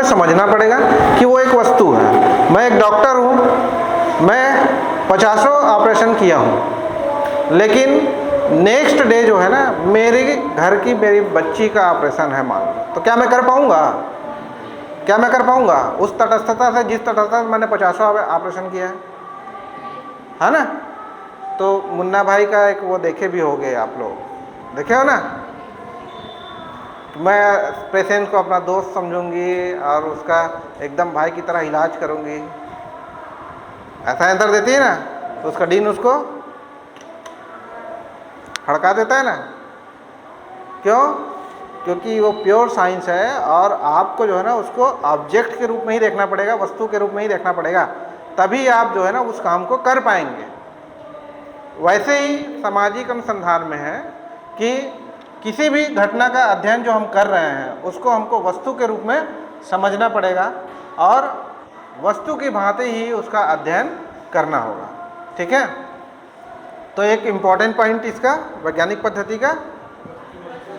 हमें समझना पड़ेगा कि वो एक वस्तु है। मैं एक डॉक्टर हूँ, मैं 50 ऑपरेशन किया हूँ, लेकिन नेक्स्ट डे जो है ना मेरे घर की मेरी बच्ची का ऑपरेशन है मान लो, तो क्या मैं कर पाऊँगा? क्या मैं कर पाऊँगा उस तटस्थता से जिस तटस्थता से मैंने 50 ऑपरेशन किया है ना? तो मुन्ना भाई का एक वो देखे भी होगे आप लोग, देखे हो ना? मैं पेशेंट को अपना दोस्त समझूंगी और उसका एकदम भाई की तरह इलाज करूंगी, ऐसा आंसर देती है ना, तो उसका डीन उसको हड़का देता है ना। क्यों? क्योंकि वो प्योर साइंस है और आपको जो है ना उसको ऑब्जेक्ट के रूप में ही देखना पड़ेगा, वस्तु के रूप में ही देखना पड़ेगा, तभी आप जो है ना उस काम को कर पाएंगे। वैसे ही सामाजिक अनुसंधान में है कि किसी भी घटना का अध्ययन जो हम कर रहे हैं उसको हमको वस्तु के रूप में समझना पड़ेगा और वस्तु की भांति ही उसका अध्ययन करना होगा। ठीक है? तो एक इम्पॉर्टेंट पॉइंट इसका वैज्ञानिक पद्धति का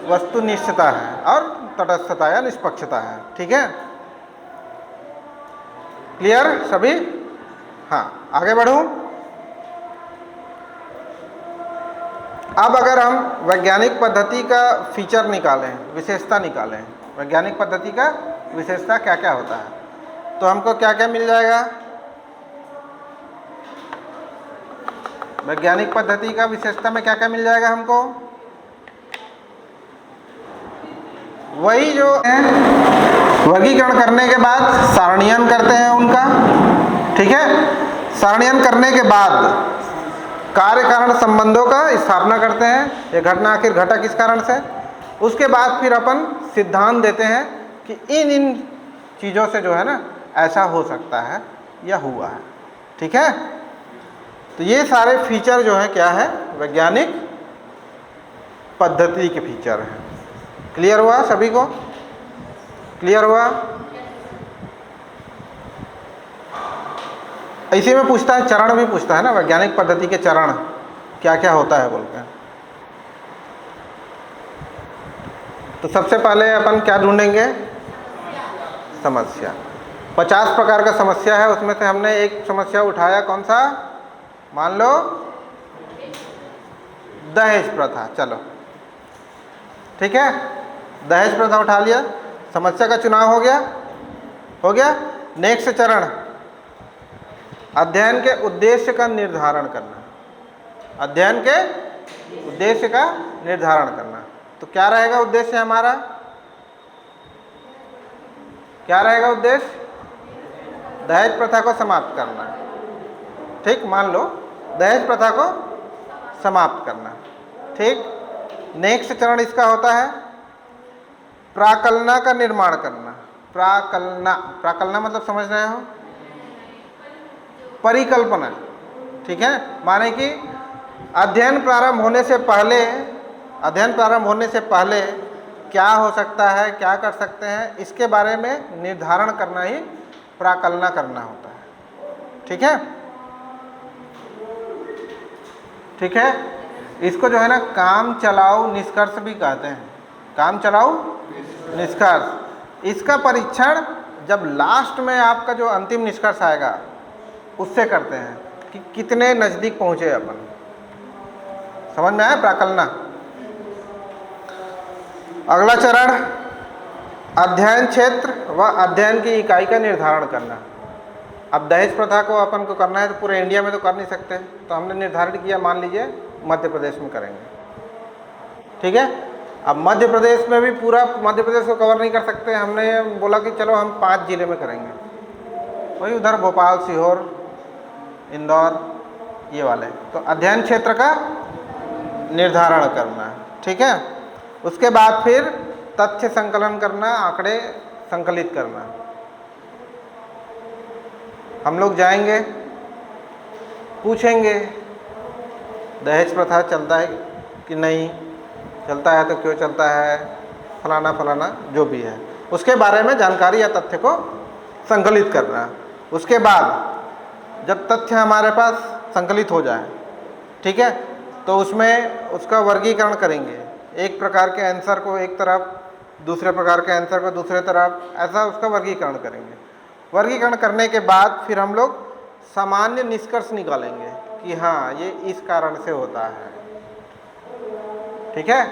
वस्तुनिष्ठता है और तटस्थता या निष्पक्षता है। ठीक है? क्लियर सभी? हाँ, आगे बढ़ूं। अब अगर हम वैज्ञानिक पद्धति का फीचर निकालें, विशेषता निकालें, वैज्ञानिक पद्धति का विशेषता क्या क्या होता है, तो हमको क्या क्या मिल जाएगा? वैज्ञानिक पद्धति का विशेषता में क्या क्या मिल जाएगा हमको? वही जो है वर्गीकरण करने के बाद सारणीयन करते हैं उनका। ठीक है? सारणीयन करने के बाद कार्य कारण संबंधों का स्थापना करते हैं, ये घटना आखिर घटा किस कारण से। उसके बाद फिर अपन सिद्धांत देते हैं कि इन चीज़ों से जो है ना ऐसा हो सकता है या हुआ है। ठीक है? तो ये सारे फीचर जो है क्या है? वैज्ञानिक पद्धति के फीचर हैं। क्लियर हुआ सभी को? क्लियर हुआ? इसी में पूछता है, चरण भी पूछता है ना, वैज्ञानिक पद्धति के चरण क्या क्या होता है बोल के। तो सबसे पहले अपन क्या ढूंढेंगे? समस्या। 50 प्रकार का समस्या है, उसमें से हमने एक समस्या उठाया, कौन सा? मान लो दहेज प्रथा। चलो ठीक है, दहेज प्रथा उठा लिया, समस्या का चुनाव हो गया। हो गया। नेक्स्ट चरण अध्ययन के उद्देश्य का निर्धारण करना। अध्ययन के उद्देश्य का निर्धारण करना। तो क्या रहेगा उद्देश्य हमारा? क्या रहेगा उद्देश्य? दहेज प्रथा को समाप्त करना। ठीक, मान लो दहेज प्रथा को समाप्त करना। ठीक। नेक्स्ट चरण इसका होता है प्राकलना का निर्माण करना। प्राकलना, प्राकलना मतलब समझ रहे हो? परिकल्पना। ठीक है, माने कि अध्ययन प्रारंभ होने से पहले, अध्ययन प्रारंभ होने से पहले क्या हो सकता है, क्या कर सकते हैं, इसके बारे में निर्धारण करना ही प्राकलना करना होता है। ठीक है? ठीक है, इसको जो है ना काम चलाऊ निष्कर्ष भी कहते हैं। काम चलाऊ निष्कर्ष। इसका परीक्षण जब लास्ट में आपका जो अंतिम निष्कर्ष आएगा उससे करते हैं कि कितने नज़दीक पहुँचे अपन। समझ में आया प्राकलना? अगला चरण अध्ययन क्षेत्र व अध्ययन की इकाई का निर्धारण करना। अब दहेज प्रथा को अपन को करना है तो पूरे इंडिया में तो कर नहीं सकते, तो हमने निर्धारित किया, मान लीजिए मध्य प्रदेश में करेंगे। ठीक है? अब मध्य प्रदेश में भी पूरा मध्य प्रदेश को कवर नहीं कर सकते, हमने बोला कि चलो हम 5 जिले में करेंगे, वही उधर भोपाल, सीहोर, इंदौर, ये वाले। तो अध्ययन क्षेत्र का निर्धारण करना। ठीक है? उसके बाद फिर तथ्य संकलन करना, आंकड़े संकलित करना। हम लोग जाएंगे, पूछेंगे दहेज प्रथा चलता है कि नहीं, चलता है तो क्यों चलता है, फलाना फलाना जो भी है, उसके बारे में जानकारी या तथ्य को संकलित करना। उसके बाद जब तथ्य हमारे पास संकलित हो जाए, ठीक है, तो उसमें उसका वर्गीकरण करेंगे। एक प्रकार के आंसर को एक तरफ, दूसरे प्रकार के आंसर को दूसरे तरफ, ऐसा उसका वर्गीकरण करेंगे। वर्गीकरण करने के बाद फिर हम लोग सामान्य निष्कर्ष निकालेंगे कि हाँ ये इस कारण से होता है, ठीक है।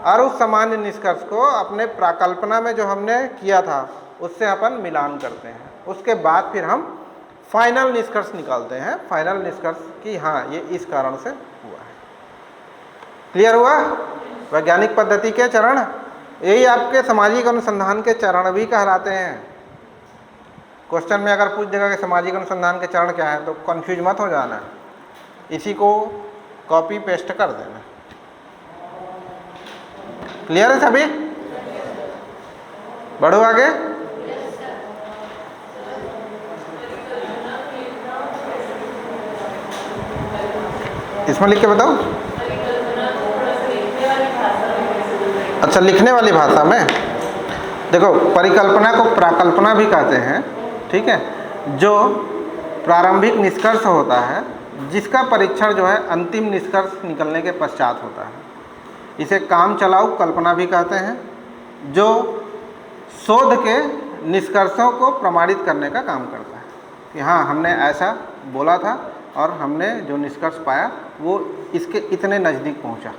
और उस सामान्य निष्कर्ष को अपने प्राकल्पना में जो हमने किया था उससे अपन मिलान करते हैं। उसके बाद फिर हम फाइनल निष्कर्ष निकालते हैं, फाइनल निष्कर्ष कि हाँ ये इस कारण से हुआ है। क्लियर हुआ? वैज्ञानिक पद्धति के चरण, यही आपके सामाजिक अनुसंधान के चरण भी कहलाते हैं। क्वेश्चन में अगर पूछ देगा कि सामाजिक अनुसंधान के चरण क्या है तो कंफ्यूज मत हो जाना, इसी को कॉपी पेस्ट कर देना। क्लियर है सभी? बढ़ो आगे। इसमें लिख के बताओ। अच्छा, लिखने वाली भाषा में देखो, परिकल्पना को प्राकल्पना भी कहते हैं, ठीक है। जो प्रारंभिक निष्कर्ष होता है जिसका परीक्षण जो है अंतिम निष्कर्ष निकलने के पश्चात होता है, इसे काम चलाऊ कल्पना भी कहते हैं। जो शोध के निष्कर्षों को प्रमाणित करने का काम करता है कि हाँ हमने ऐसा बोला था और हमने जो निष्कर्ष पाया वो इसके इतने नज़दीक पहुंचा।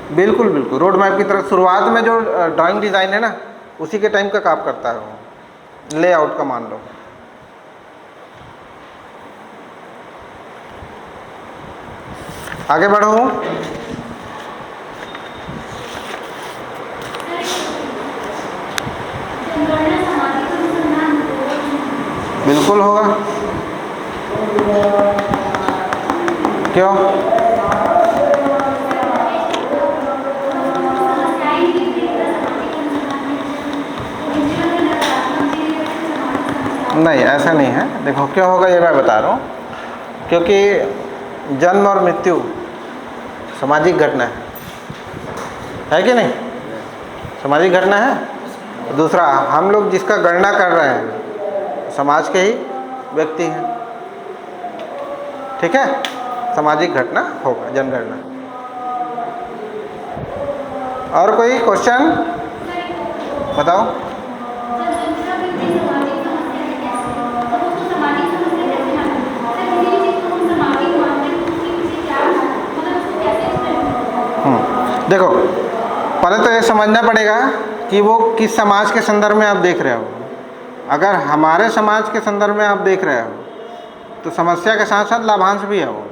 बिल्कुल बिल्कुल, रोड मैप की तरह शुरुआत में जो ड्राइंग डिज़ाइन है ना उसी के टाइम का काम करता है वो, लेआउट का मान लो। आगे बढ़ो। बिल्कुल होगा, क्यों? नहीं, ऐसा नहीं है। देखो क्यों होगा ये मैं बता रहा हूँ। क्योंकि जन्म और मृत्यु सामाजिक घटना है कि नहीं? सामाजिक घटना है। दूसरा, हम लोग जिसका गणना कर रहे हैं समाज के ही व्यक्ति हैं, ठीक है। सामाजिक घटना होगा, जनगणना। और कोई क्वेश्चन बताओ। देखो, पहले तो ये समझना पड़ेगा कि वो किस समाज के संदर्भ में आप देख रहे हो। अगर हमारे समाज के संदर्भ में आप देख रहे हो तो समस्या के साथ साथ लाभांश भी है वो,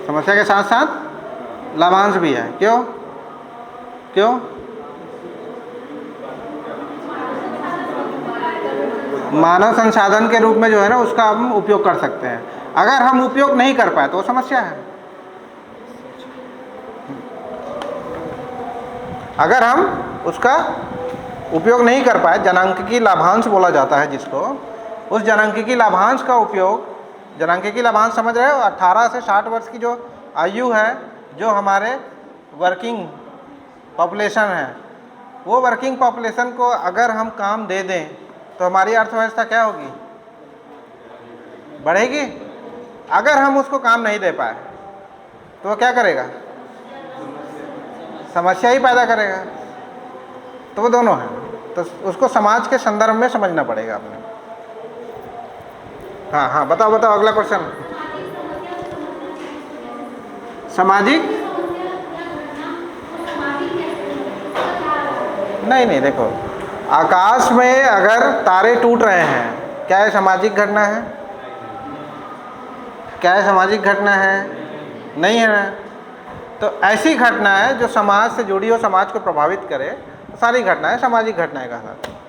समस्या के साथ साथ लाभांश भी है। क्यों? क्यों? मानव संसाधन के रूप में जो है ना उसका हम उपयोग कर सकते हैं। अगर हम उपयोग नहीं कर पाए तो वो समस्या है। अगर हम उसका उपयोग नहीं कर पाए, जनांकिकी लाभांश बोला जाता है जिसको, उस जनांकिकी लाभांश का उपयोग, जनांकिकी लाभांश समझ रहे हो? 18 से 60 वर्ष की जो आयु है, जो हमारे वर्किंग पॉपुलेशन है, वो वर्किंग पॉपुलेशन को अगर हम काम दे दें तो हमारी अर्थव्यवस्था क्या होगी? बढ़ेगी। अगर हम उसको काम नहीं दे पाए तो वो क्या करेगा? समस्या ही पैदा करेगा। तो वो दोनों हैं, तो उसको समाज के संदर्भ में समझना पड़ेगा आपने। हाँ हाँ, बताओ बताओ, अगला क्वेश्चन। सामाजिक नहीं नहीं, देखो आकाश में अगर तारे टूट रहे हैं, क्या ये सामाजिक घटना है? क्या ये सामाजिक घटना है? नहीं है ना। तो ऐसी घटना है जो समाज से जुड़ी हो, समाज को प्रभावित करे, तो सारी घटनाएं सामाजिक घटनाएं कहलाती हैं,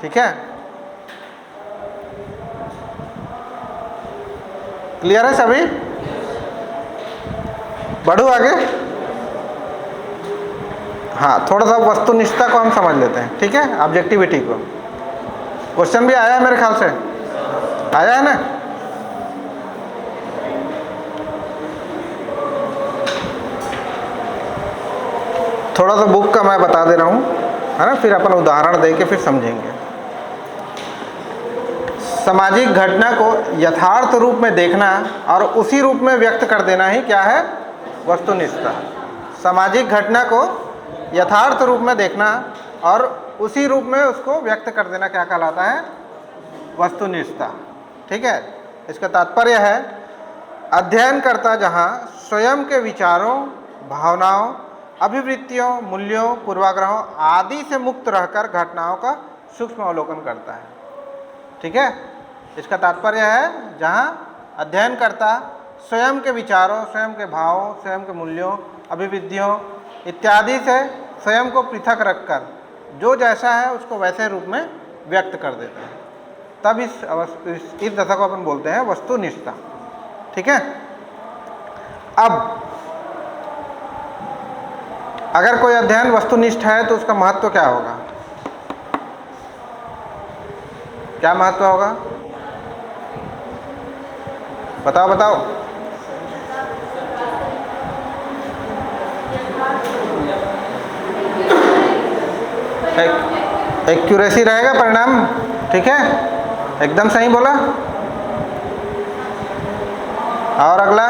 ठीक है। क्लियर है सभी? बढ़ो आगे। हाँ, थोड़ा सा वस्तुनिष्ठता को हम समझ लेते हैं, ठीक है, ऑब्जेक्टिविटी को। क्वेश्चन भी आया है मेरे ख्याल से, आया है ना? थोड़ा सा बुक का मैं बता दे रहा हूँ, है ना, फिर अपन उदाहरण दे के फिर समझेंगे। सामाजिक घटना को यथार्थ रूप में देखना और उसी रूप में व्यक्त कर देना ही क्या है? वस्तुनिष्ठता। सामाजिक घटना को यथार्थ रूप में देखना और उसी रूप में उसको व्यक्त कर देना क्या कहलाता है? वस्तुनिष्ठता। ठीक है, इसका तात्पर्य है अध्ययनकर्ता जहाँ स्वयं के विचारों, भावनाओं, अभिवृत्तियों, मूल्यों, पूर्वाग्रहों आदि से मुक्त रहकर घटनाओं का सूक्ष्म अवलोकन करता है। ठीक है, इसका तात्पर्य है जहाँ अध्ययनकर्ता स्वयं के विचारों, स्वयं के भावों, स्वयं के मूल्यों, अभिवृत्तियों इत्यादि से स्वयं को पृथक रखकर जो जैसा है उसको वैसे रूप में व्यक्त कर देता है, तब इस दशा को अपन बोलते हैं वस्तुनिष्ठता। ठीक है, अब अगर कोई अध्ययन वस्तुनिष्ठ है तो उसका महत्व क्या होगा? क्या महत्व होगा? बताओ बताओ। एक्यूरेसी रहेगा परिणाम। ठीक है, एकदम सही बोला। और अगला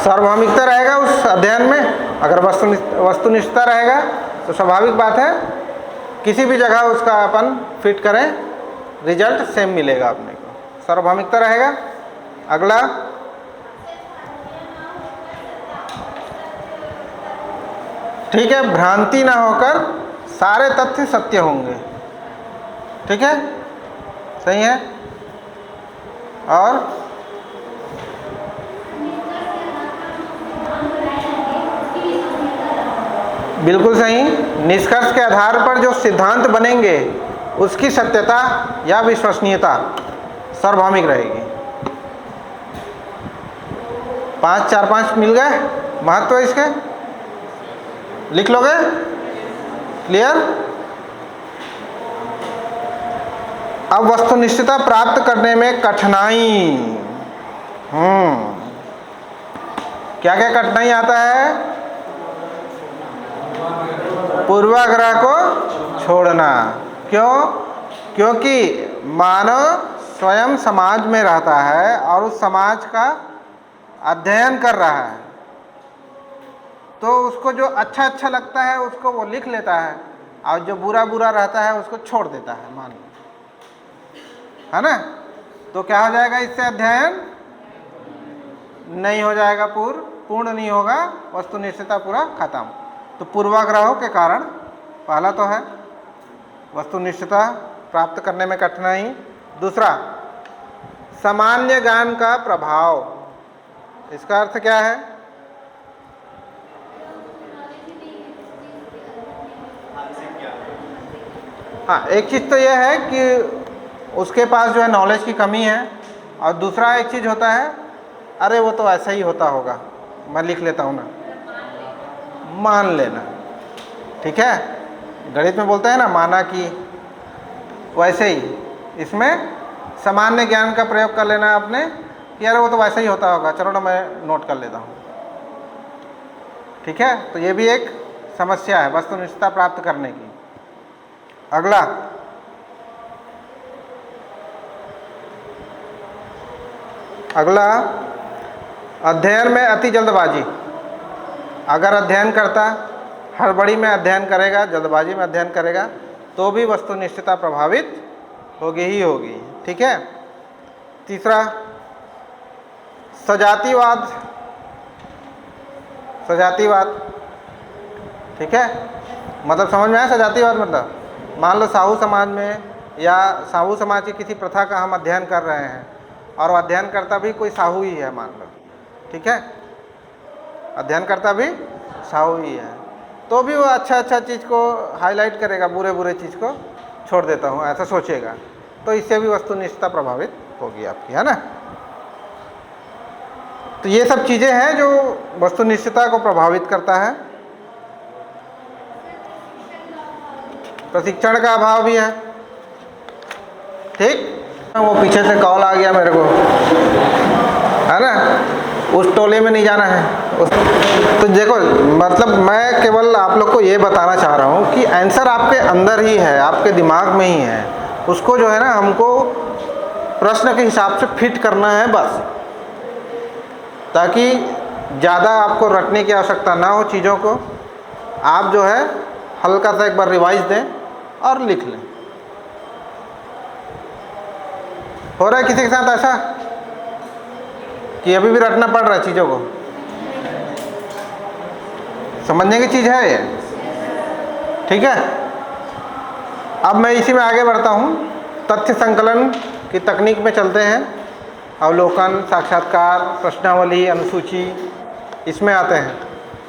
सार्वभौमिकता रहेगा उस अध्ययन में। अगर वस्तुनिष्ठता रहेगा तो स्वाभाविक बात है किसी भी जगह उसका अपन फिट करें रिजल्ट सेम मिलेगा अपने को। सार्वभौमिकता रहेगा। अगला ठीक है, भ्रांति ना होकर सारे तथ्य सत्य होंगे। ठीक है, सही है। और बिल्कुल सही, निष्कर्ष के आधार पर जो सिद्धांत बनेंगे उसकी सत्यता या विश्वसनीयता सार्वभौमिक रहेगी। 5 4 5 मिल गए महत्व इसके, लिख लोगे? क्लियर? अब वस्तुनिष्ठता प्राप्त करने में कठिनाई। क्या क्या कठिनाई आता है? पूर्वाग्रह को छोड़ना। क्यों? क्योंकि मानव स्वयं समाज में रहता है और उस समाज का अध्ययन कर रहा है, तो उसको जो अच्छा अच्छा लगता है उसको वो लिख लेता है और जो बुरा बुरा रहता है उसको छोड़ देता है, मान लो, है ना? तो क्या हो जाएगा? इससे अध्ययन नहीं हो जाएगा, पूर्ण नहीं होगा, वस्तुनिष्ठता पूरा खत्म। तो पूर्वाग्रहों के कारण पहला तो है वस्तुनिष्ठता प्राप्त करने में कठिनाई। दूसरा, सामान्य ज्ञान का प्रभाव। इसका अर्थ क्या है? हाँ, एक चीज़ तो यह है कि उसके पास जो है नॉलेज की कमी है, और दूसरा एक चीज़ होता है अरे वो तो ऐसा ही होता होगा, मैं लिख लेता हूँ ना, मान लेना। ठीक है, गणित में बोलते हैं ना माना कि, वैसे ही इसमें सामान्य ज्ञान का प्रयोग कर लेना आपने कि यार वो तो वैसे ही होता होगा, चलो ना मैं नोट कर लेता हूँ। ठीक है, तो ये भी एक समस्या है वस्तुनिष्ठता प्राप्त करने की। अगला, अध्ययन में अति जल्दबाजी। अगर अध्ययन करता हड़बड़ी में अध्ययन करेगा, जल्दबाजी में अध्ययन करेगा, तो भी वस्तुनिष्ठता प्रभावित होगी ही होगी। ठीक है। तीसरा, सजातीवाद। ठीक है, मतलब समझ में आया सजातीवाद? मतलब मान लो साहू समाज में या साहू समाज की किसी प्रथा का हम अध्ययन कर रहे हैं और अध्ययनकर्ता भी कोई साहू ही है, मान लो। ठीक है, अध्ययनकर्ता भी साहू ही है, तो भी वो अच्छा अच्छा चीज़ को हाईलाइट करेगा, बुरे बुरे चीज़ को छोड़ देता हूँ, ऐसा सोचेगा, तो इससे भी वस्तुनिष्ठता प्रभावित होगी आपकी, है ना। तो ये सब चीज़ें हैं जो वस्तुनिष्ठता को प्रभावित करता है। प्रशिक्षण का अभाव भी है। ठीक, वो पीछे से कॉल आ गया मेरे को, है ना, उस टोले में नहीं जाना है। उस तो देखो, मतलब मैं केवल आप लोग को ये बताना चाह रहा हूँ कि आंसर आपके अंदर ही है, आपके दिमाग में ही है। उसको जो है ना हमको प्रश्न के हिसाब से फिट करना है बस, ताकि ज़्यादा आपको रटने की आवश्यकता ना हो चीज़ों को। आप जो है हल्का सा एक बार रिवाइज दें और लिख लें। हो रहा है किसी के साथ ऐसा कि अभी भी रटना पड़ रहा है चीज़ों को? समझने की चीज़ है ये, ठीक है। अब मैं इसी में आगे बढ़ता हूँ। तथ्य संकलन की तकनीक में चलते हैं। अवलोकन, साक्षात्कार, प्रश्नावली, अनुसूची, इसमें आते हैं,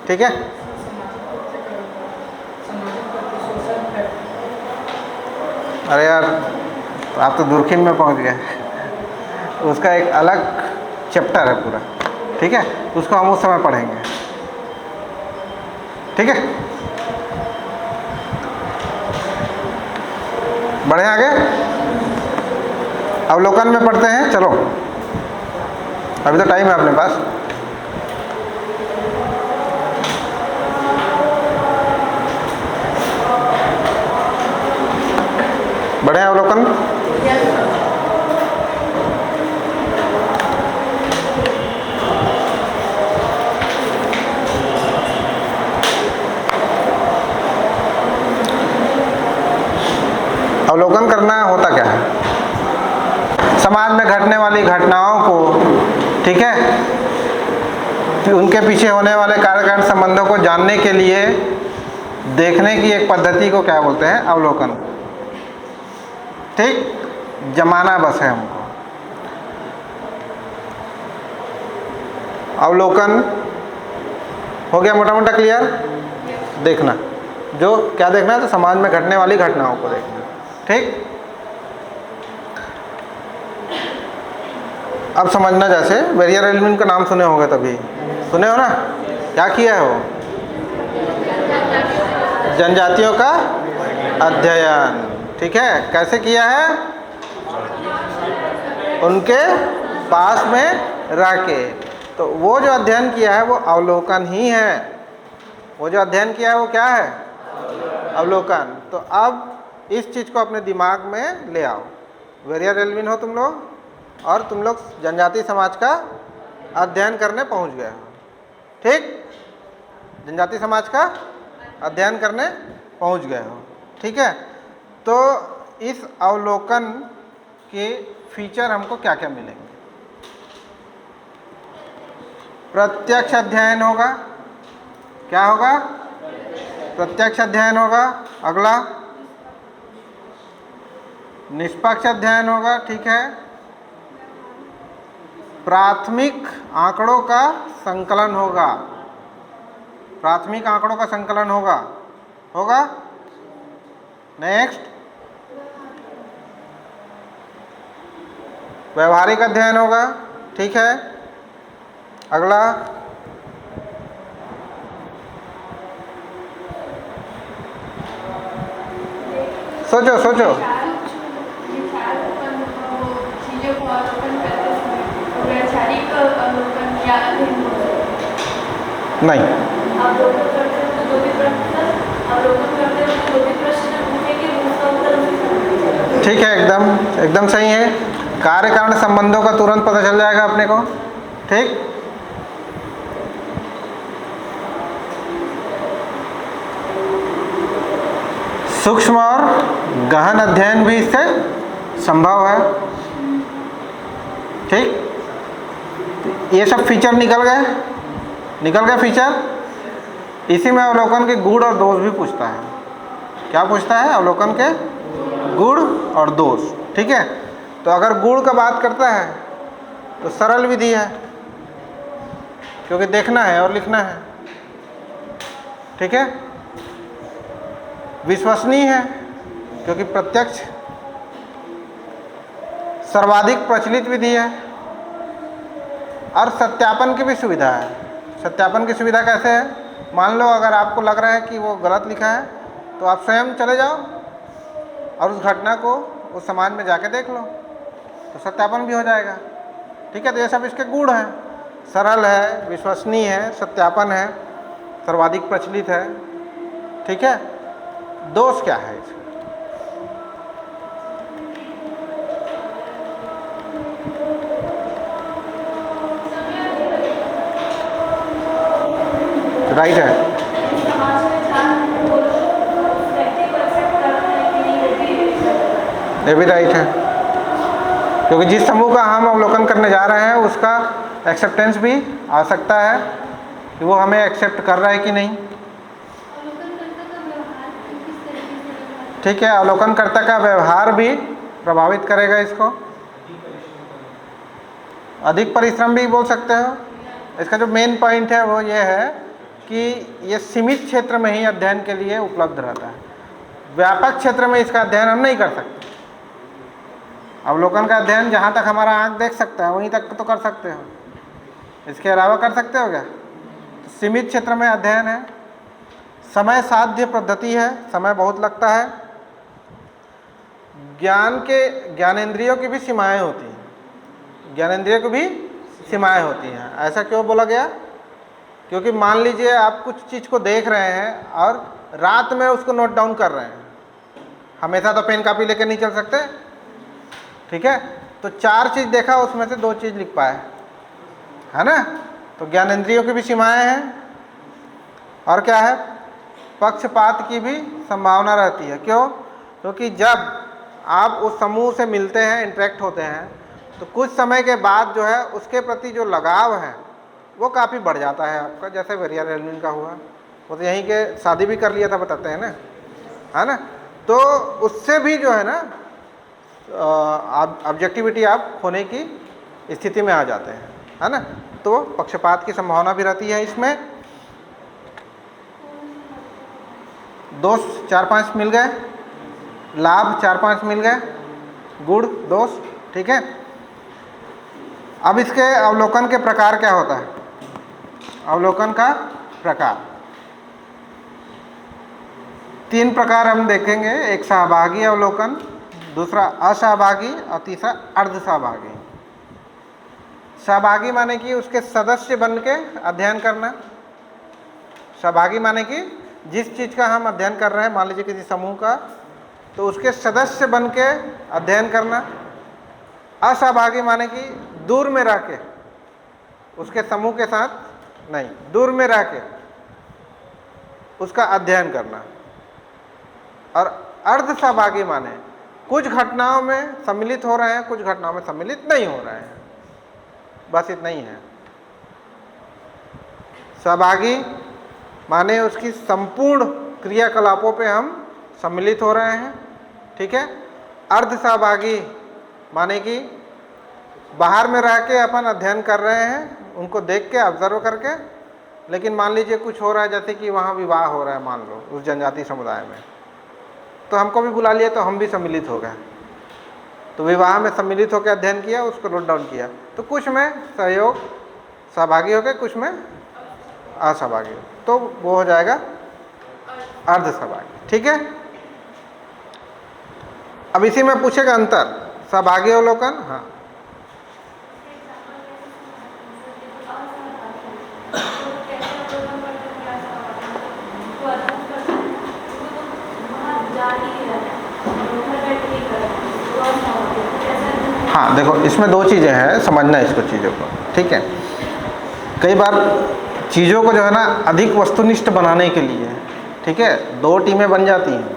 ठीक है। अरे यार, तो आप तो दूरखीन में पहुँच गए। उसका एक अलग चैप्टर है पूरा, ठीक है, उसको हम उस समय पढ़ेंगे, ठीक है। बढ़े आगे, अवलोकन में पढ़ते हैं। चलो, अभी तो टाइम है अपने पास। बढ़े अवलोकन। अवलोकन करना होता क्या है? समाज में घटने वाली घटनाओं को, ठीक है, उनके पीछे होने वाले कार्यकारण संबंधों को जानने के लिए देखने की एक पद्धति को क्या बोलते हैं? अवलोकन, ठीक। जमाना बस है हमको। अवलोकन हो गया मोटा मोटा क्लियर? देखना, जो क्या देखना है, तो समाज में घटने वाली घटनाओं को देखना, ठीक। अब समझना, जैसे वेरियर एलिमेंट का नाम सुने होंगे, तभी सुने हो ना। क्या किया है वो? जनजातियों का अध्ययन, ठीक है। कैसे किया है? उनके पास में रह के। तो वो जो अध्ययन किया है वो अवलोकन ही है। वो जो अध्ययन किया है वो क्या है? अवलोकन। तो अब इस चीज़ को अपने दिमाग में ले आओ। वेरियर एलिमेंट हो तुम लोग, और तुम लोग जनजाति समाज का अध्ययन करने पहुंच गए हो, ठीक। जनजाति समाज का अध्ययन करने पहुंच गए हो, ठीक है। तो इस अवलोकन के फीचर हमको क्या क्या मिलेंगे? प्रत्यक्ष अध्ययन होगा। क्या होगा? प्रत्यक्ष अध्ययन होगा। अगला, निष्पक्ष अध्ययन होगा, ठीक है। प्राथमिक आंकड़ों का संकलन होगा। प्राथमिक आंकड़ों का संकलन होगा। नेक्स्ट, व्यवहारिक अध्ययन होगा, ठीक है। अगला, सोचो सोचो। नहीं, ठीक है, एकदम सही है। कार्य कारण संबंधों का तुरंत पता चल जाएगा अपने को, ठीक। सूक्ष्म और गहन अध्ययन भी इससे संभव है, ठीक। ये सब फीचर निकल गए फीचर। इसी में अवलोकन के गुण और दोष भी पूछता है। क्या पूछता है? अवलोकन के गुण और दोष, ठीक है। तो अगर गुण का बात करता है तो सरल विधि है, क्योंकि देखना है और लिखना है, ठीक है। विश्वसनीय है, क्योंकि प्रत्यक्ष सर्वाधिक प्रचलित विधि है। और सत्यापन की भी सुविधा है। सत्यापन की सुविधा कैसे है? मान लो अगर आपको लग रहा है कि वो गलत लिखा है, तो आप स्वयं चले जाओ और उस घटना को उस समाज में जाके देख लो, तो सत्यापन भी हो जाएगा, ठीक है। तो ये सब इसके गुण हैं। सरल है, विश्वसनीय है, सत्यापन है, सर्वाधिक प्रचलित है। ठीक है, दोष क्या है इसका? राइट है, ये भी राइट है, क्योंकि जिस समूह का हम अवलोकन करने जा रहे हैं उसका एक्सेप्टेंस भी आ सकता है कि वो हमें एक्सेप्ट कर रहा है कि नहीं। ठीक है, अवलोकनकर्ता का व्यवहार भी प्रभावित करेगा इसको। अधिक परिश्रम भी बोल सकते हो। इसका जो मेन पॉइंट है वो ये है कि ये सीमित क्षेत्र में ही अध्ययन के लिए उपलब्ध रहता है, व्यापक क्षेत्र में इसका अध्ययन हम नहीं कर सकते। अवलोकन का अध्ययन जहाँ तक हमारा आँख देख सकता है वहीं तक तो कर सकते हो, इसके अलावा कर सकते हो क्या? तो सीमित क्षेत्र में अध्ययन है, समय साध्य पद्धति है, समय बहुत लगता है, ज्ञानेंद्रियों की भी सीमाएं होती हैं, ज्ञानेंद्रियों की भी सीमाएं होती हैं। ऐसा क्यों बोला गया? क्योंकि मान लीजिए आप कुछ चीज़ को देख रहे हैं और रात में उसको नोट डाउन कर रहे हैं, हमेशा तो पेन कापी लेकर नहीं चल सकते। ठीक है, तो 4 चीज़ देखा, उसमें से 2 चीज़ लिख पाए, है ना? तो ज्ञानेंद्रियों की भी सीमाएं हैं। और क्या है? पक्षपात की भी संभावना रहती है। क्यों? क्योंकि जब आप उस समूह से मिलते हैं, इंटरेक्ट होते हैं, तो कुछ समय के बाद जो है उसके प्रति जो लगाव है वो काफ़ी बढ़ जाता है आपका। जैसे वेरियर एल्विन का हुआ, वो तो यहीं के शादी भी कर लिया था, बताते हैं ना, है ना? तो उससे भी जो है ना ऑब्जेक्टिविटी आप होने की स्थिति में आ जाते हैं, है ना? तो पक्षपात की संभावना भी रहती है इसमें। दोष 4-5 मिल गए, लाभ 4-5 मिल गए, गुण दोष। ठीक है, अब इसके अवलोकन के प्रकार क्या होता है? अवलोकन का प्रकार 3 प्रकार हम देखेंगे। एक सहभागी अवलोकन, दूसरा असहभागी और तीसरा अर्धसहभागी। सहभागी माने कि उसके सदस्य बन के अध्ययन करना। सहभागी माने कि जिस चीज़ का हम अध्ययन कर रहे हैं, मान लीजिए किसी समूह का, तो उसके सदस्य बन के अध्ययन करना। असहभागी माने कि दूर में रह के, उसके समूह के साथ नहीं, दूर में रह के उसका अध्ययन करना। और अर्धसहभागी माने कुछ घटनाओं में सम्मिलित हो रहे हैं, कुछ घटनाओं में सम्मिलित नहीं हो रहे हैं, बस इतना ही है। सहभागी माने उसकी संपूर्ण क्रियाकलापों पे हम सम्मिलित हो रहे हैं। ठीक है, अर्धसहभागी माने कि बाहर में रह के अपन अध्ययन कर रहे हैं, उनको देख के ऑब्जर्व करके, लेकिन मान लीजिए कुछ हो रहा है, जैसे कि वहाँ विवाह हो रहा है मान लो उस जनजाति समुदाय में, तो हमको भी बुला लिया, तो हम भी सम्मिलित हो गए, तो विवाह में सम्मिलित होकर अध्ययन किया, उसको नोट डाउन किया। तो कुछ में सहयोग सहभागी हो गए, कुछ में असहभागी, तो वो हो जाएगा अर्धसहभागी। ठीक है, अब इसी में पूछेगा अंतर सहभागी अवलोकन। हाँ, हाँ देखो, इसमें 2 चीज़ें हैं, समझना इसको चीज़ों को। ठीक है, कई बार चीज़ों को जो है ना अधिक वस्तुनिष्ठ बनाने के लिए, ठीक है, 2 टीमें बन जाती हैं।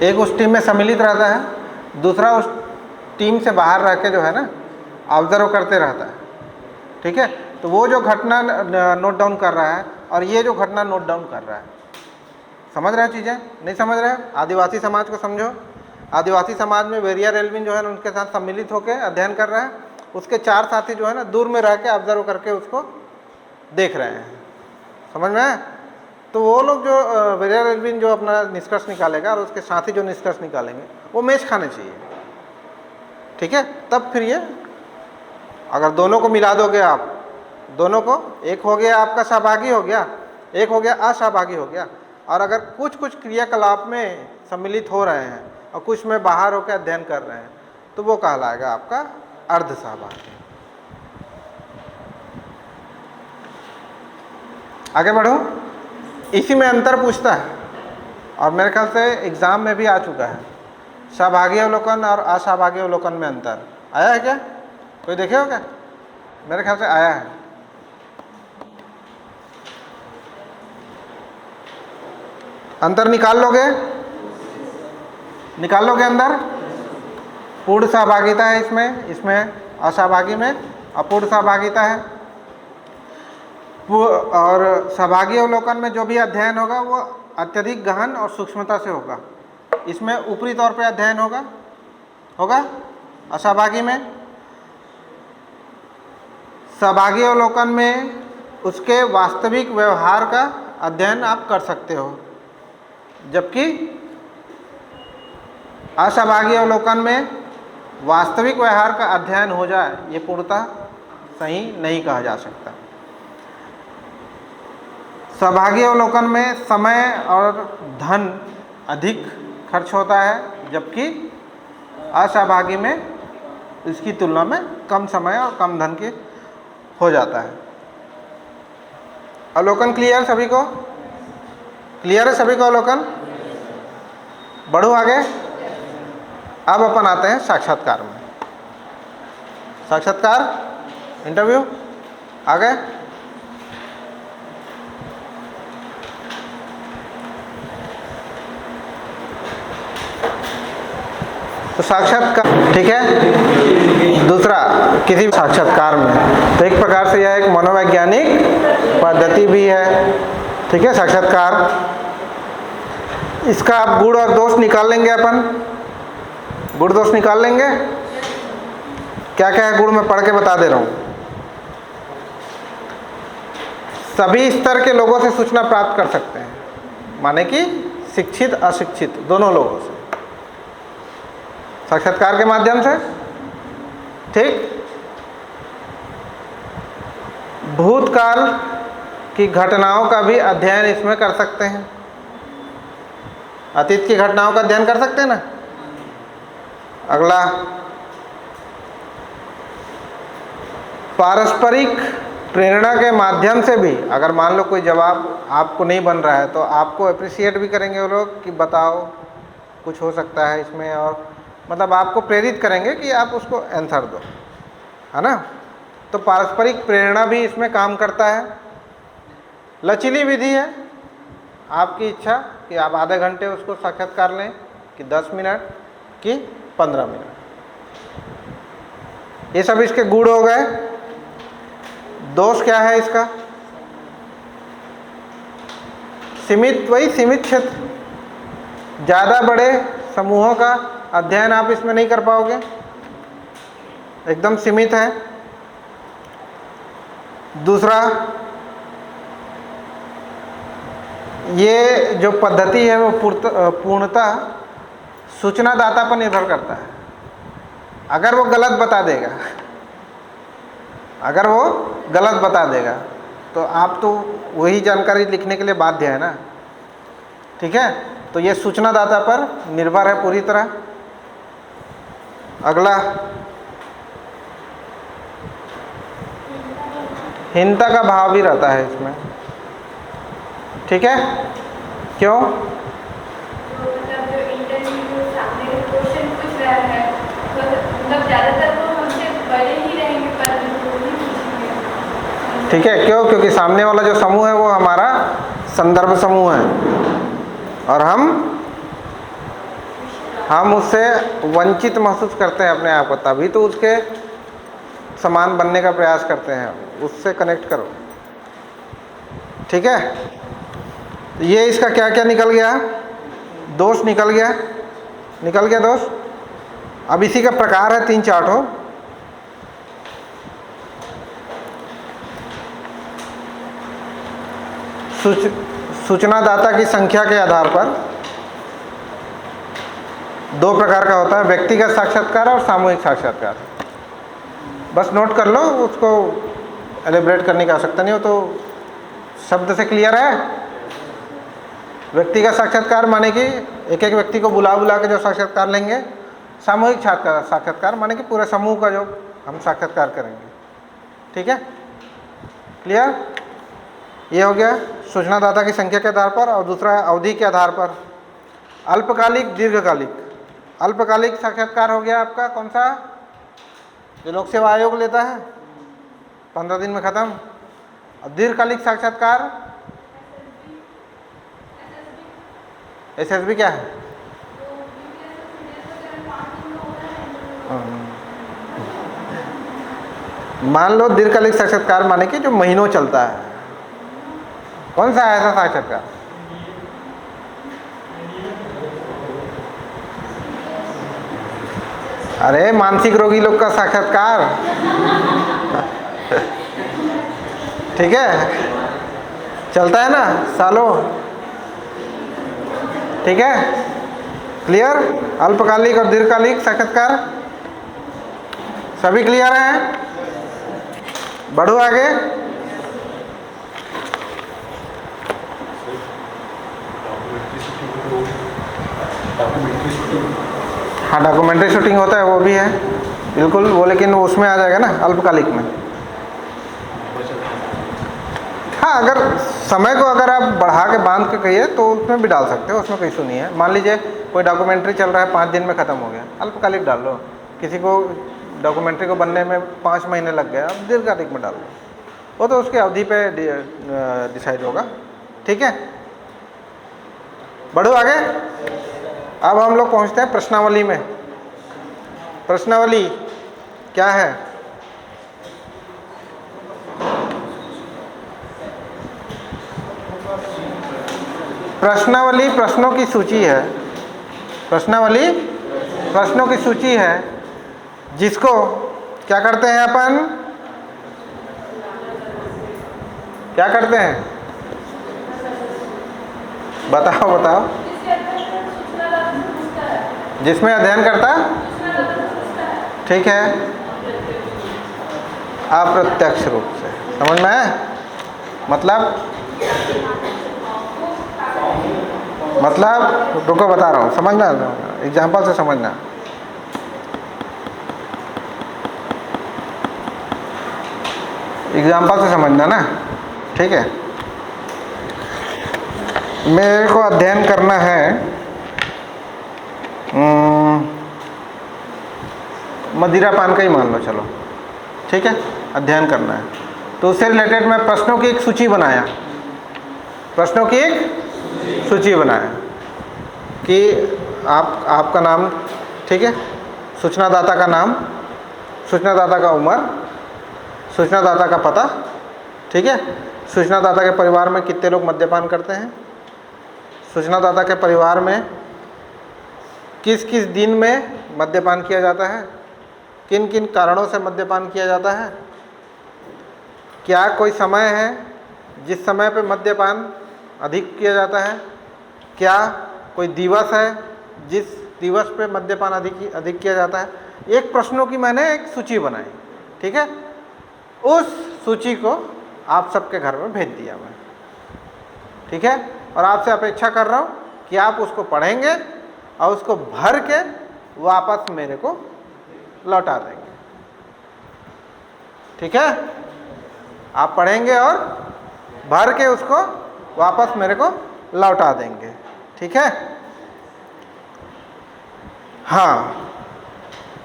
एक उस टीम में सम्मिलित रहता है, दूसरा उस टीम से बाहर रह के जो है ना ऑब्जर्व करते रहता है। ठीक है, तो वो जो घटना नोट डाउन कर रहा है और ये जो घटना नोट डाउन कर रहा है, समझ रहे हैं चीज़ें? नहीं समझ रहे हैं? आदिवासी समाज को समझो। आदिवासी समाज में वेरियर एल्विन जो है ना उनके साथ सम्मिलित होकर अध्ययन कर रहा है, उसके 4 साथी जो है ना दूर में रह के ऑब्जर्व करके उसको देख रहे हैं। समझ में है? तो वो लोग जो वेरियर एल्विन जो अपना निष्कर्ष निकालेगा और उसके साथी जो निष्कर्ष निकालेंगे वो मैच खाने चाहिए। ठीक है, तब फिर ये अगर दोनों को मिला दोगे आप, दोनों को, एक हो गया आपका सहभागी हो गया, एक हो गया असहभागी हो गया, और अगर कुछ कुछ क्रियाकलाप में सम्मिलित हो रहे हैं और कुछ में बाहर होकर अध्ययन कर रहे हैं, तो वो कहलाएगा आपका अर्धसहभागी। आगे बढ़ूं? इसी में अंतर पूछता है और मेरे ख्याल से एग्ज़ाम में भी आ चुका है। सहभागी अवलोकन और असहभागी अवलोकन में अंतर आया है क्या? कोई देखे हो क्या? मेरे ख्याल से आया है। अंतर निकाल लोगे? निकाल लोगे अंदर? पूर्ण सहभागिता है इसमें, इसमें असहभागी में अपूर्ण सहभागिता है। और सहभागी अवलोकन में जो भी अध्ययन होगा वो अत्यधिक गहन और सूक्ष्मता से होगा। इसमें ऊपरी तौर पे अध्ययन होगा। असहभागी में, सहभागी अवलोकन में उसके वास्तविक व्यवहार का अध्ययन आप कर सकते हो, जबकि असहभागी अवलोकन में वास्तविक व्यवहार का अध्ययन हो जाए ये पूर्णतः सही नहीं कहा जा सकता। सहभागी अवलोकन में समय और धन अधिक खर्च होता है, जबकि असहभागी में इसकी तुलना में कम समय और कम धन के हो जाता है। अवलोकन क्लियर सभी को? क्लियर है सभी को अवलोकन? बढ़ूँ आगे? अब अपन आते हैं साक्षात्कार में। साक्षात्कार इंटरव्यू आगे। तो साक्षात्कार ठीक है। दूसरा, किसी साक्षात्कार में तो एक प्रकार से यह एक मनोवैज्ञानिक पद्धति भी है, ठीक है। साक्षात्कार, इसका आप गुण और दोष निकाल लेंगे अपन, गुण दोष निकाल लेंगे। क्या क्या है गुण मैं पढ़ के बता दे रहा हूँ। सभी स्तर के लोगों से सूचना प्राप्त कर सकते हैं, माने कि शिक्षित अशिक्षित दोनों लोगों से, साक्षात्कार के माध्यम से, ठीक। भूतकाल की घटनाओं का भी अध्ययन इसमें कर सकते हैं, अतीत की घटनाओं का अध्ययन कर सकते हैं ना। अगला, पारस्परिक प्रेरणा के माध्यम से भी, अगर मान लो कोई जवाब आपको नहीं बन रहा है तो आपको अप्रिशिएट भी करेंगे वो लोग कि बताओ कुछ हो सकता है इसमें, और मतलब आपको प्रेरित करेंगे कि आप उसको आंसर दो, है ना। तो पारस्परिक प्रेरणा भी इसमें काम करता है। लचीली विधि है, आपकी इच्छा कि आप आधे घंटे उसको साक्षात्कार लें कि 10 मिनट कि 15 मिनट। ये सब इसके गुण हो गए। दोष क्या है इसका? सीमित, वही सीमित क्षेत्र, ज़्यादा बड़े समूहों का अध्ययन आप इसमें नहीं कर पाओगे, एकदम सीमित है। दूसरा, ये जो पद्धति है वो पूर्णतः सूचनादाता पर निर्भर करता है। अगर वो गलत बता देगा, अगर वो गलत बता देगा तो आप तो वही जानकारी लिखने के लिए बाध्य है ना, ठीक है। तो ये सूचनादाता पर निर्भर है पूरी तरह। अगला, हीनता का भाव भी रहता है इसमें, ठीक है। क्यों? मतलब जो इंटरव्यू सामने क्वेश्चन पूछ रहा है मतलब ज़्यादातर तो हमसे बड़े ही रहेंगे, पर ठीक है। क्यों? क्योंकि सामने वाला जो समूह है वो हमारा संदर्भ समूह है और हम उससे वंचित महसूस करते हैं अपने आप को, तभी तो उसके समान बनने का प्रयास करते हैं। उससे कनेक्ट करो, ठीक है। ये इसका क्या क्या निकल गया? दोष निकल गया, निकल गया दोष। अब इसी का प्रकार है 3-4 हो। सूचनादाता की संख्या के आधार पर 2 प्रकार का होता है, व्यक्तिगत साक्षात्कार और सामूहिक साक्षात्कार। बस नोट कर लो, उसको एलिब्रेट करने की आवश्यकता नहीं हो। तो शब्द से क्लियर है? व्यक्तिगत साक्षात्कार माने कि एक एक व्यक्ति को बुला के जो साक्षात्कार लेंगे। सामूहिक साक्षात्कार माने कि पूरे समूह का जो हम साक्षात्कार करेंगे, ठीक है। क्लियर? ये हो गया सूचनादाता की संख्या के आधार पर, और दूसरा अवधि के आधार पर। अल्पकालिक, दीर्घकालिक। अल्पकालिक साक्षात्कार हो गया आपका कौन सा, जो लोक सेवा आयोग लेता है, 15 दिन में ख़त्म। और दीर्घकालिक साक्षात्कार SSB क्या है? मान लो दीर्घकालिक साक्षात्कार माने कि जो महीनों चलता है, कौन सा है ऐसा साक्षात्कार? अरे मानसिक रोगी लोग का साक्षात्कार ठीक है, चलता है ना सालों, ठीक है, क्लियर? अल्पकालिक और दीर्घकालिक साक्षात्कार सभी क्लियर हैं? बढ़ो आगे। हाँ, डॉक्यूमेंट्री शूटिंग होता है वो भी है बिल्कुल, वो लेकिन उसमें आ जाएगा ना अल्पकालिक में। हाँ, अगर समय को अगर आप बढ़ा के बांध के कहिए तो उसमें भी डाल सकते हो, उसमें कोई इशू नहीं है। मान लीजिए कोई डॉक्यूमेंट्री चल रहा है, 5 दिन में ख़त्म हो गया, अल्पकालिक डाल लो। किसी को डॉक्यूमेंट्री को बनने में 5 महीने लग गए, अब दीर्घकालिक में डाल लो, वो तो उसकी अवधि पे डिसाइड होगा, ठीक है। बढ़ो आगे। अब हम लोग पहुंचते हैं प्रश्नावली में। प्रश्नावली क्या है? प्रश्नावली प्रश्नों की सूची है। प्रश्नावली प्रश्नों की सूची है जिसको क्या करते हैं अपन, क्या करते हैं? बताओ बताओ। जिसमें अध्ययन करता, ठीक है, अप्रत्यक्ष रूप से। समझ में है? मतलब रुको बता रहा हूँ, समझना, एग्जाम्पल से समझना। एग्जाम्पल से समझना ना, ठीक है। मेरे को अध्ययन करना है मदिरा पान का ही मान लो, चलो ठीक है, अध्ययन करना है, तो उससे रिलेटेड मैं प्रश्नों की एक सूची बनाया। प्रश्नों की एक सूची बनाया कि आपका नाम, ठीक है, सूचनादाता का नाम, सूचनादाता का उम्र, सूचनादाता का पता, ठीक है, सूचनादाता के परिवार में कितने लोग मद्यपान करते हैं, सूचनादाता के परिवार में किस किस दिन में मद्यपान किया जाता है, किन किन कारणों से मद्यपान किया जाता है, क्या कोई समय है जिस समय पे मद्यपान अधिक किया जाता है, क्या कोई दिवस है जिस दिवस पे मद्यपान अधिक किया जाता है। एक प्रश्नों की मैंने एक सूची बनाई, ठीक है। उस सूची को आप सबके घर में भेज दिया मैं, ठीक है, और आपसे अपेक्षा कर रहा हूँ कि आप उसको पढ़ेंगे और उसको भर के वापस मेरे को लौटा देंगे, ठीक है। आप पढ़ेंगे और भर के उसको वापस मेरे को लौटा देंगे, ठीक है। हाँ,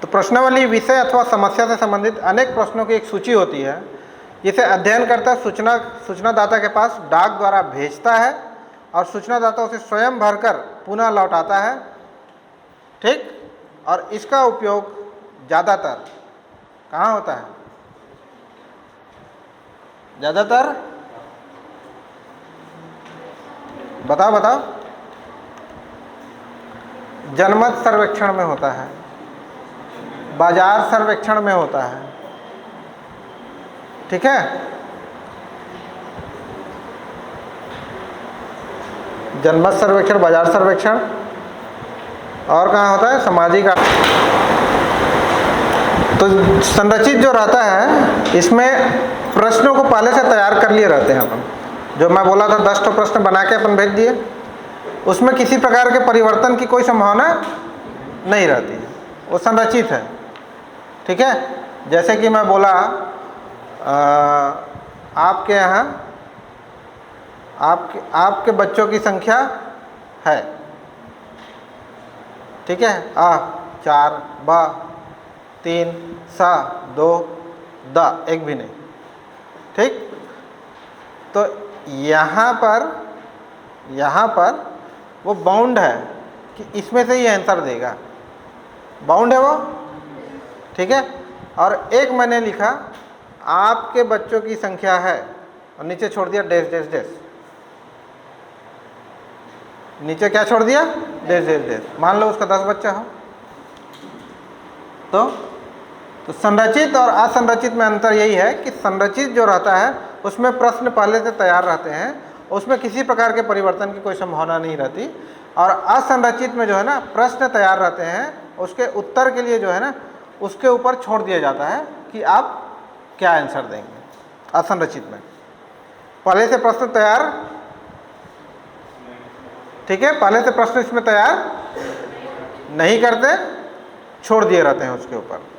तो प्रश्नावली विषय अथवा समस्या से संबंधित अनेक प्रश्नों की एक सूची होती है, जिसे अध्ययनकर्ता सूचनादाता के पास डाक द्वारा भेजता है और सूचनादाता उसे स्वयं भरकर पुनः लौटाता है, ठीक। और इसका उपयोग ज़्यादातर कहाँ होता है? ज़्यादातर बताओ। जनमत सर्वेक्षण में होता है, बाजार सर्वेक्षण में होता है, ठीक है। जनमत सर्वेक्षण, बाजार सर्वेक्षण, और कहाँ होता है? सामाजिक। तो संरचित जो रहता है इसमें प्रश्नों को पहले से तैयार कर लिए रहते हैं अपन। जो मैं बोला था 10 तो प्रश्न बना के अपन भेज दिए, उसमें किसी प्रकार के परिवर्तन की कोई संभावना नहीं रहती, वो संरचित है, ठीक है। जैसे कि मैं बोला आपके यहाँ आपके बच्चों की संख्या है, ठीक है। आ 4 ब 3 सा 2 द, एक भी नहीं, ठीक। तो यहाँ पर वो बाउंड है कि इसमें से ही आंसर देगा, बाउंड है वो, ठीक है। और एक मैंने लिखा आपके बच्चों की संख्या है और नीचे छोड़ दिया डैश डैश डैश, नीचे क्या छोड़ दिया, डैश डैश डैश। मान लो उसका 10 बच्चा हो, तो संरचित और असंरचित में अंतर यही है कि संरचित जो रहता है उसमें प्रश्न पहले से तैयार रहते हैं, उसमें किसी प्रकार के परिवर्तन की कोई संभावना नहीं रहती। और असंरचित में जो है ना प्रश्न तैयार रहते हैं, उसके उत्तर के लिए जो है ना उसके ऊपर छोड़ दिया जाता है कि आप क्या आंसर देंगे। असंरचित में पहले से प्रश्न तैयार, ठीक है, पहले से प्रश्न इसमें तैयार नहीं करते, छोड़ दिए रहते हैं उसके ऊपर।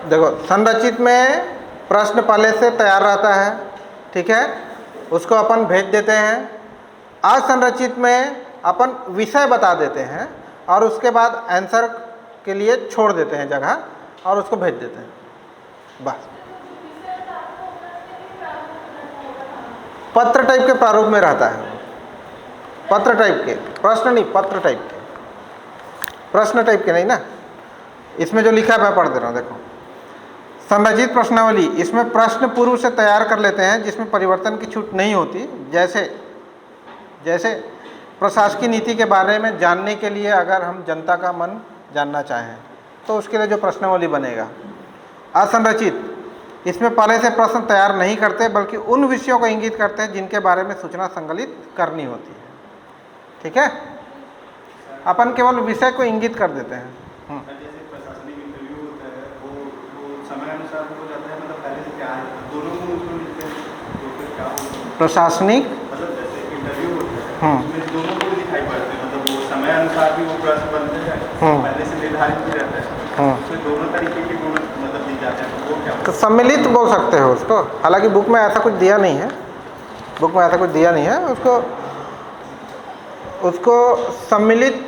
देखो संरचित में प्रश्न पहले से तैयार रहता है, ठीक है, उसको अपन भेज देते हैं। असंरचित में अपन विषय बता देते हैं और उसके बाद आंसर के लिए छोड़ देते हैं जगह और उसको भेज देते हैं, बस। पत्र टाइप के प्रारूप में रहता है, पत्र टाइप के, प्रश्न नहीं, पत्र टाइप के, प्रश्न टाइप के नहीं ना। इसमें जो लिखा है मैं पढ़ दे रहा हूँ, देखो। संरचित प्रश्नावली, इसमें प्रश्न पूर्व से तैयार कर लेते हैं जिसमें परिवर्तन की छूट नहीं होती। जैसे प्रशासकीय नीति के बारे में जानने के लिए अगर हम जनता का मन जानना चाहें तो उसके लिए जो प्रश्नावली बनेगा। असंरचित, इसमें पहले से प्रश्न तैयार नहीं करते बल्कि उन विषयों को इंगित करते हैं जिनके बारे में सूचना संकलित करनी होती है, ठीक है। अपन केवल विषय को इंगित कर देते हैं। जैसे प्रशासनिक इंटरव्यू होता है वो समय अनुसार हो जाता है, मतलब पहले से क्या है दोनों को उसमें लिखते हैं तो फिर क्या होगा? प्रशासनिक मतलब जैसे इंटरव्यू होता है उसमें दोनों को दिखाई पड़ते हैं, मतलब वो समय अनुसार भी वो प्रश्न बनते हैं, पहले से निर्धारित भी रहता है, उसमें दोनों तरीके के गुण मतलब दी जाते हैं, तो वो क्या होता है? तो सम्मिलित बोल सकते हो उसको, हालांकि बुक में ऐसा कुछ दिया नहीं है, बुक में ऐसा कुछ दिया नहीं है, उसको सम्मिलित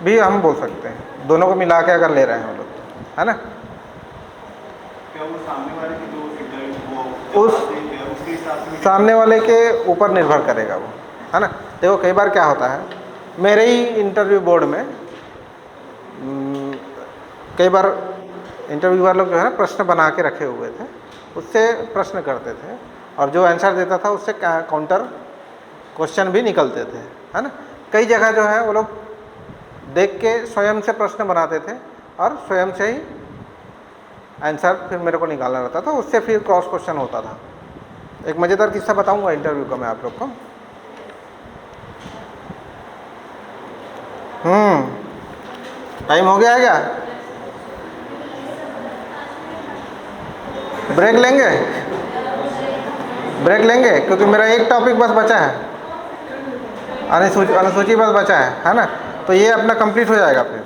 भी हम बोल सकते हैं, दोनों को मिला के अगर ले रहे हैं हम लोग, है ना। क्या वो सामने वाले की जो इंटरव्यू उसके हिसाब से सामने वाले के ऊपर निर्भर करेगा वो, है ना। देखो कई बार क्या होता है, मेरे ही इंटरव्यू बोर्ड में कई बार इंटरव्यूअर लोग जो है ना प्रश्न बना के रखे हुए थे, उससे प्रश्न करते थे और जो आंसर देता था उससे काउंटर क्वेश्चन भी निकलते थे, है ना। कई जगह जो है वो लोग देख के स्वयं से प्रश्न बनाते थे और स्वयं से ही आंसर फिर मेरे को निकालना रहता था, उससे फिर क्रॉस क्वेश्चन होता था। एक मज़ेदार किस्सा बताऊंगा इंटरव्यू का मैं आप लोग को। टाइम हो गया है क्या? ब्रेक लेंगे, ब्रेक लेंगे क्योंकि मेरा एक टॉपिक बस बचा है, अनुसूची बस बचा है ना, तो ये अपना कंप्लीट हो जाएगा। फिर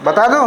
बता दूं?